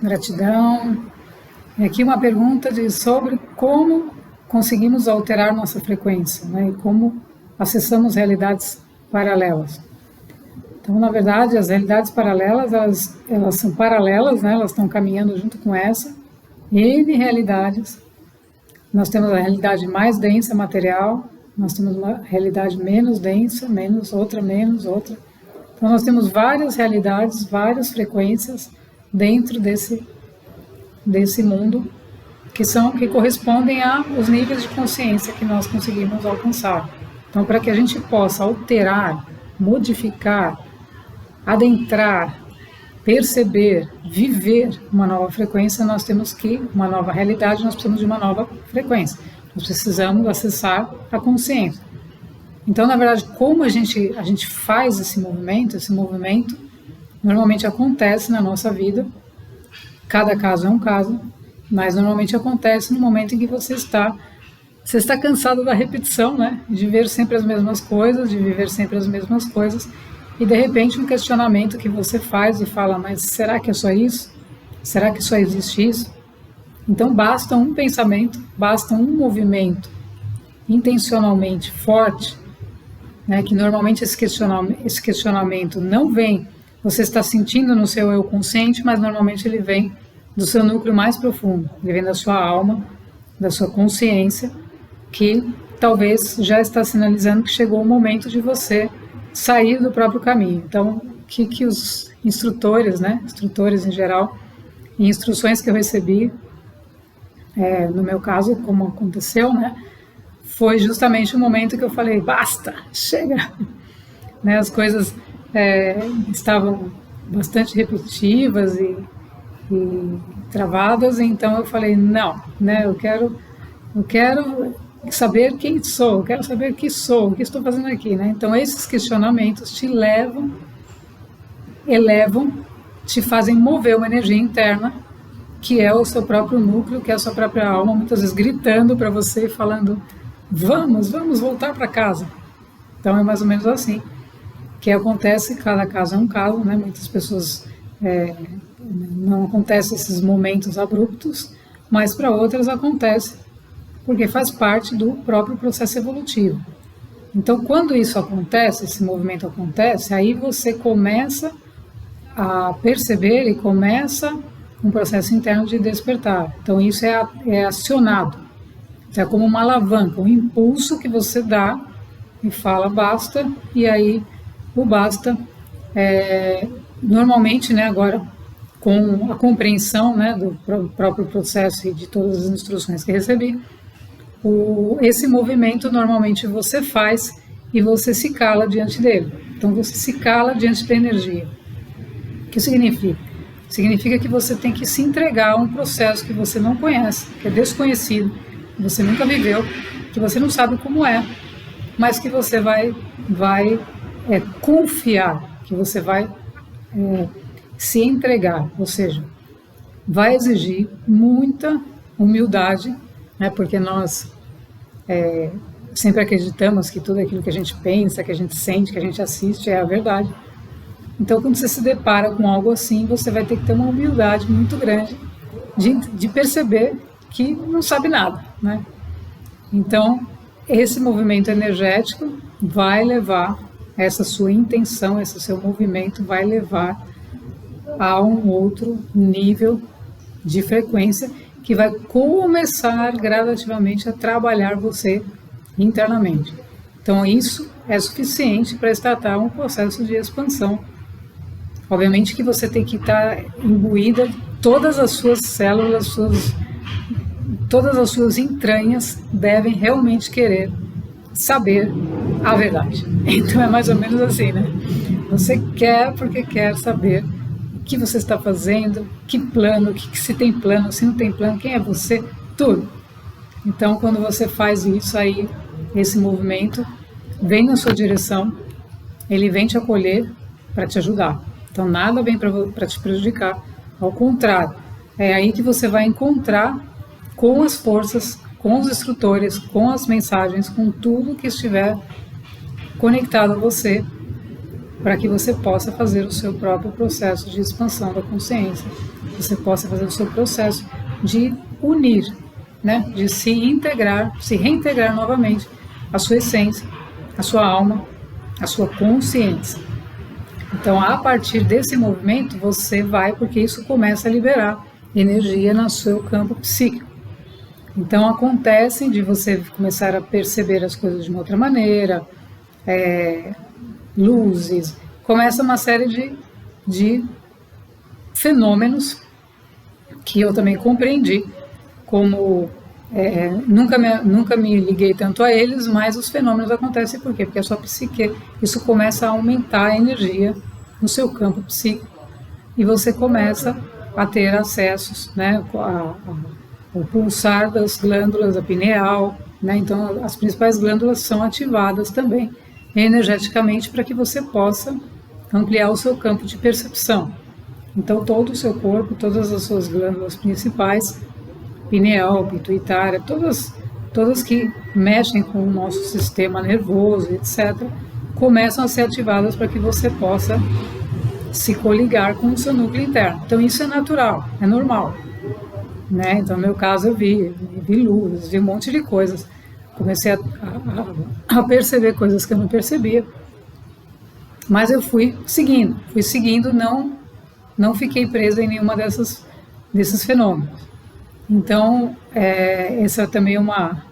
Gratidão. E aqui uma pergunta sobre como conseguimos alterar nossa frequência, né? E como acessamos realidades paralelas. Então, na verdade, as realidades paralelas, elas são paralelas, né? Elas estão caminhando junto com essa. N realidades. Nós temos a realidade mais densa, material. Nós temos uma realidade menos densa, menos outra. Então, nós temos várias realidades, várias frequências dentro desse mundo que correspondem aos níveis de consciência que nós conseguimos alcançar. Então, para que a gente possa alterar, modificar, adentrar, perceber, viver uma nova frequência, nós temos uma nova realidade, nós precisamos de uma nova frequência. Nós precisamos acessar a consciência. Então, na verdade, como a gente faz esse movimento normalmente acontece na nossa vida, cada caso é um caso, mas normalmente acontece no momento em que você está cansado da repetição, né? De ver sempre as mesmas coisas, de viver sempre as mesmas coisas, e de repente um questionamento que você faz e fala, mas será que é só isso? Será que só existe isso? Então basta um pensamento, basta um movimento intencionalmente forte, né? Que normalmente esse questionamento não vem, você está sentindo no seu eu consciente, mas normalmente ele vem do seu núcleo mais profundo, ele vem da sua alma, da sua consciência, que talvez já está sinalizando que chegou o momento de você sair do próprio caminho. Então, o que os instrutores, né, instrutores em geral, e instruções que eu recebi, no meu caso, como aconteceu, né, foi justamente o momento que eu falei, basta, chega, né, as coisas estavam bastante repetitivas e travadas, então eu falei, não, né, eu quero saber quem sou, eu quero saber o que estou fazendo aqui, né? Então esses questionamentos te elevam, te fazem mover uma energia interna, que é o seu próprio núcleo, que é a sua própria alma, muitas vezes gritando para você, falando, vamos voltar para casa. Então é mais ou menos assim que acontece, cada caso é um caso, né? Muitas pessoas não acontecem esses momentos abruptos, mas para outras acontece, porque faz parte do próprio processo evolutivo. Então, quando isso acontece, esse movimento acontece, aí você começa a perceber e começa um processo interno de despertar. Então, isso é acionado. É como uma alavanca, um impulso que você dá e fala basta, e aí o basta, normalmente, né, agora, com a compreensão, né, do próprio processo e de todas as instruções que recebi, esse movimento normalmente você faz e você se cala diante dele. Então você se cala diante da energia. O que significa? Significa que você tem que se entregar a um processo que você não conhece, que é desconhecido, que você nunca viveu, que você não sabe como é, mas que você vai confiar, que você vai se entregar, ou seja, vai exigir muita humildade, né, porque nós sempre acreditamos que tudo aquilo que a gente pensa, que a gente sente, que a gente assiste é a verdade. Então, quando você se depara com algo assim, você vai ter que ter uma humildade muito grande de perceber que não sabe nada, né? Então, esse movimento energético vai levar, essa sua intenção, esse seu movimento vai levar a um outro nível de frequência que vai começar gradativamente a trabalhar você internamente. Então isso é suficiente para startar um processo de expansão. Obviamente que você tem que estar imbuída, todas as suas células, todas as suas entranhas devem realmente querer saber a verdade. Então é mais ou menos assim, né? Você quer porque quer saber o que você está fazendo, que plano, se tem plano, se não tem plano, quem é você, tudo. Então, quando você faz isso aí, esse movimento vem na sua direção, ele vem te acolher para te ajudar. Então, nada vem para te prejudicar, ao contrário, é aí que você vai encontrar com as forças, com os instrutores, com as mensagens, com tudo que estiver conectado a você, para que você possa fazer o seu próprio processo de expansão da consciência você possa fazer o seu processo de unir, né? De se integrar, se reintegrar novamente a sua essência, a sua alma, a sua consciência. Então, a partir desse movimento, você vai, porque isso começa a liberar energia no seu campo psíquico. Então, acontece de você começar a perceber as coisas de uma outra maneira, luzes, começa uma série de fenômenos que eu também compreendi, como nunca me liguei tanto a eles, mas os fenômenos acontecem por quê? Porque a sua psique, isso começa a aumentar a energia no seu campo psíquico e você começa a ter acessos, né, o pulsar das glândulas, a pineal, né, então as principais glândulas são ativadas também energeticamente para que você possa ampliar o seu campo de percepção. Então todo o seu corpo, todas as suas glândulas principais, pineal, pituitária, todas que mexem com o nosso sistema nervoso, etc., começam a ser ativadas para que você possa se coligar com o seu núcleo interno. Então isso é natural, é normal, né? Então no meu caso eu vi luzes, vi um monte de coisas, comecei a perceber coisas que eu não percebia, mas eu fui seguindo, não fiquei presa em nenhuma desses fenômenos. Então, essa é também uma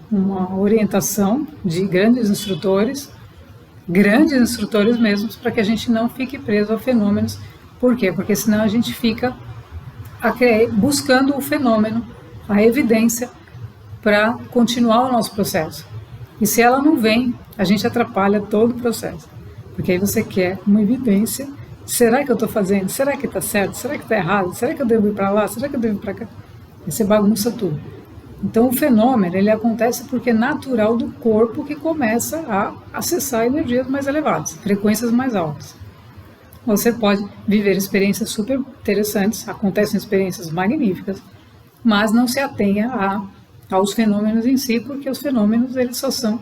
orientação de grandes instrutores mesmo, para que a gente não fique preso a fenômenos. Por quê? Porque senão a gente fica buscando o fenômeno, a evidência, para continuar o nosso processo. E se ela não vem, a gente atrapalha todo o processo. Porque aí você quer uma evidência. Será que eu estou fazendo? Será que está certo? Será que está errado? Será que eu devo ir para lá? Será que eu devo ir para cá? Aí você bagunça tudo. Então o fenômeno ele acontece porque é natural do corpo que começa a acessar energias mais elevadas, frequências mais altas. Você pode viver experiências super interessantes, acontecem experiências magníficas, mas não se atenha aos fenômenos em si, porque os fenômenos eles só são,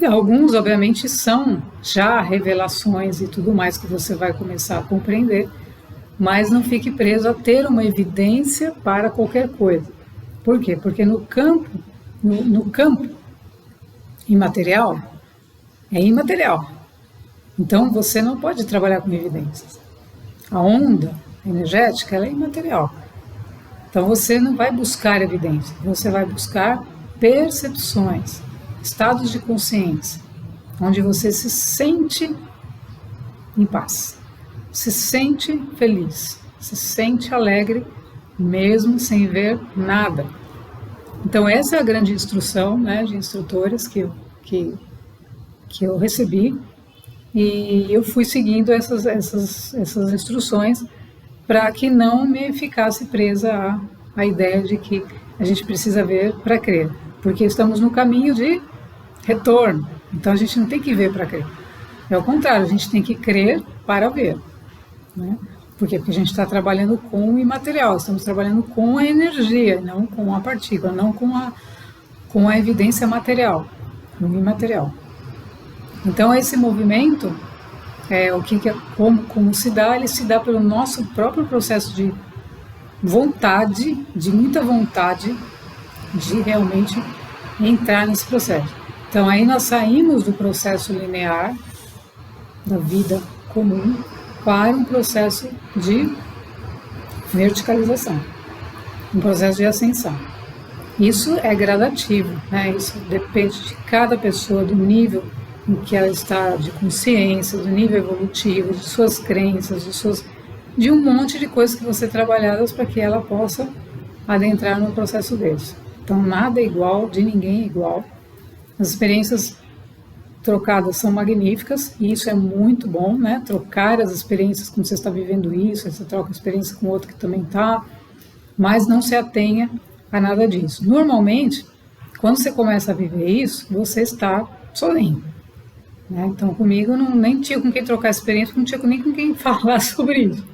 alguns obviamente são já revelações e tudo mais que você vai começar a compreender, mas não fique preso a ter uma evidência para qualquer coisa. Por quê? Porque no campo imaterial, é imaterial. Então você não pode trabalhar com evidências. A onda energética ela é imaterial. Então você não vai buscar evidências, você vai buscar percepções, estados de consciência, onde você se sente em paz. Se sente feliz, se sente alegre, mesmo sem ver nada. Então essa é a grande instrução, né, de instrutores que eu recebi, e eu fui seguindo essas instruções para que não me ficasse presa à ideia de que a gente precisa ver para crer, porque estamos no caminho de retorno, então a gente não tem que ver para crer, é o contrário, a gente tem que crer para ver. Né? Por quê? Porque a gente está trabalhando com o imaterial, estamos trabalhando com a energia, não com a partícula, não com a evidência material, com o imaterial. Então esse movimento, como se dá, ele se dá pelo nosso próprio processo de vontade, de muita vontade de realmente entrar nesse processo. Então aí nós saímos do processo linear da vida comum para um processo de verticalização, um processo de ascensão. Isso é gradativo, né? Isso depende de cada pessoa, do nível em que ela está de consciência, do nível evolutivo, de suas crenças, de um monte de coisas que vão ser trabalhadas para que ela possa adentrar num processo desse. Então nada é igual, de ninguém é igual. As experiências trocadas são magníficas e isso é muito bom, né? Trocar as experiências quando você está vivendo isso, você troca a experiência com outro que também está, mas não se atenha a nada disso. Normalmente, quando você começa a viver isso, você está sozinho. Né? Então comigo nem tinha com quem trocar experiência, não tinha nem com quem falar sobre isso.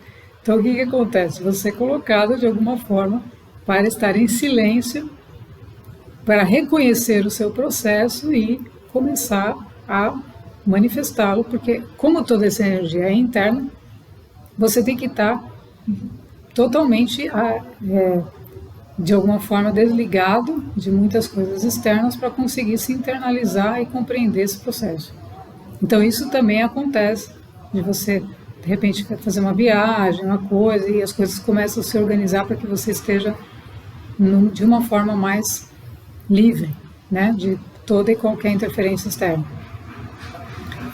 Então o que acontece? Você é colocado de alguma forma para estar em silêncio, para reconhecer o seu processo e começar a manifestá-lo, porque como toda essa energia é interna, você tem que estar totalmente, de alguma forma, desligado de muitas coisas externas para conseguir se internalizar e compreender esse processo. Então isso também acontece, de você, de repente, fazer uma viagem, uma coisa, e as coisas começam a se organizar para que você esteja de uma forma mais livre, né, de toda e qualquer interferência externa.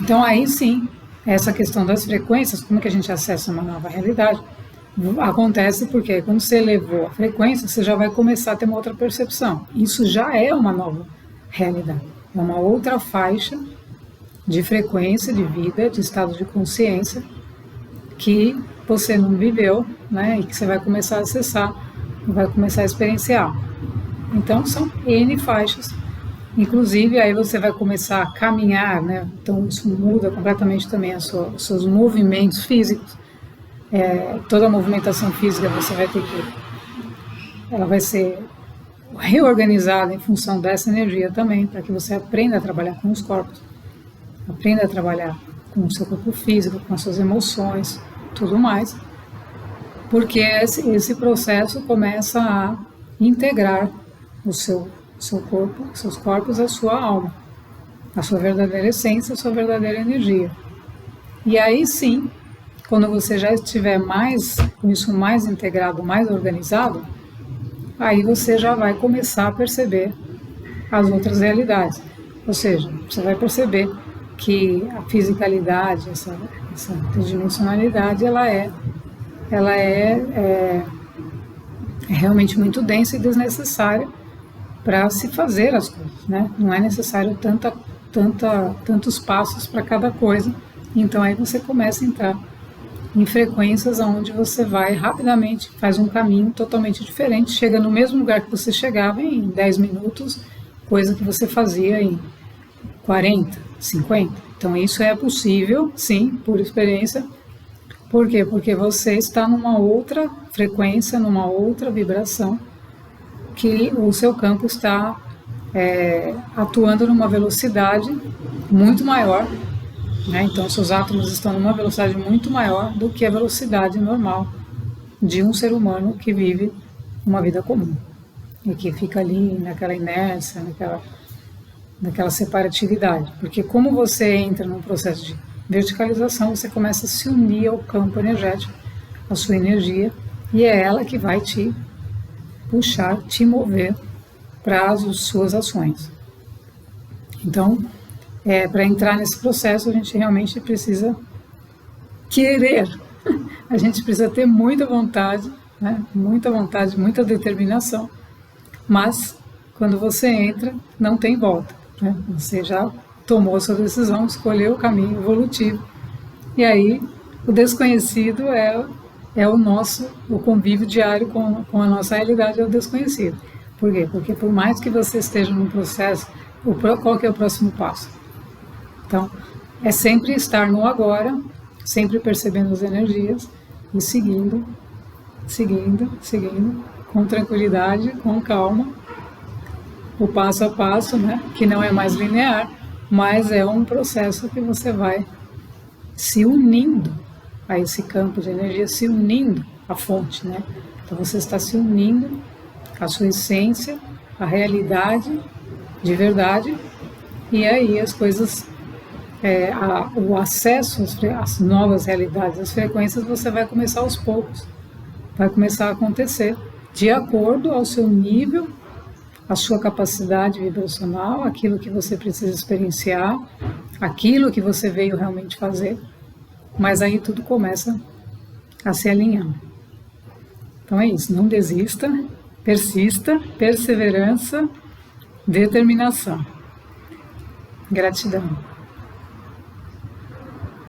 Então aí sim, essa questão das frequências, como que a gente acessa uma nova realidade, acontece porque quando você elevou a frequência, você já vai começar a ter uma outra percepção. Isso já é uma nova realidade, é uma outra faixa de frequência, de vida, de estado de consciência que você não viveu, né, e que você vai começar a acessar, vai começar a experienciar. Então são N faixas, inclusive aí você vai começar a caminhar, né, então isso muda completamente também os seus movimentos físicos, toda a movimentação física você vai ter que, ela vai ser reorganizada em função dessa energia também, para que você aprenda a trabalhar com os corpos, aprenda a trabalhar com o seu corpo físico, com as suas emoções, tudo mais, porque esse processo começa a integrar o seu corpo, seus corpos, a sua alma, a sua verdadeira essência, a sua verdadeira energia. E aí sim, quando você já estiver com isso mais integrado, mais organizado, aí você já vai começar a perceber as outras realidades. Ou seja, você vai perceber que a fisicalidade, essa tridimensionalidade, ela é realmente muito densa e desnecessária para se fazer as coisas, né? Não é necessário tantos passos para cada coisa. Então aí você começa a entrar em frequências onde você vai rapidamente, faz um caminho totalmente diferente, chega no mesmo lugar que você chegava em 10 minutos, coisa que você fazia em 40, 50. Então isso é possível, sim, por experiência. Por quê? Porque você está numa outra frequência, numa outra vibração, que o seu campo está atuando numa velocidade muito maior, né? Então seus átomos estão numa velocidade muito maior do que a velocidade normal de um ser humano que vive uma vida comum e que fica ali naquela inércia, naquela separatividade. Porque como você entra num processo de verticalização, você começa a se unir ao campo energético, à sua energia, e é ela que vai te puxar, te mover para as suas ações. Então, para entrar nesse processo, a gente realmente precisa querer, a gente precisa ter muita vontade, né? Muita vontade, muita determinação, mas quando você entra, não tem volta, né? Você já tomou a sua decisão, escolheu o caminho evolutivo, e aí o desconhecido o convívio diário com a nossa realidade é o desconhecido. Por quê? Porque por mais que você esteja num processo, qual que é o próximo passo? Então, é sempre estar no agora, sempre percebendo as energias e seguindo, com tranquilidade, com calma, o passo a passo, né? Que não é mais linear, mas é um processo que você vai se unindo a esse campo de energia, se unindo à fonte, né? Então você está se unindo à sua essência, à realidade de verdade, e aí as coisas, o acesso às novas realidades, às frequências, você vai começar aos poucos, vai começar a acontecer de acordo ao seu nível, a sua capacidade vibracional, aquilo que você precisa experienciar, aquilo que você veio realmente fazer, mas aí tudo começa a se alinhar. Então é isso, não desista, persista, perseverança, determinação. Gratidão.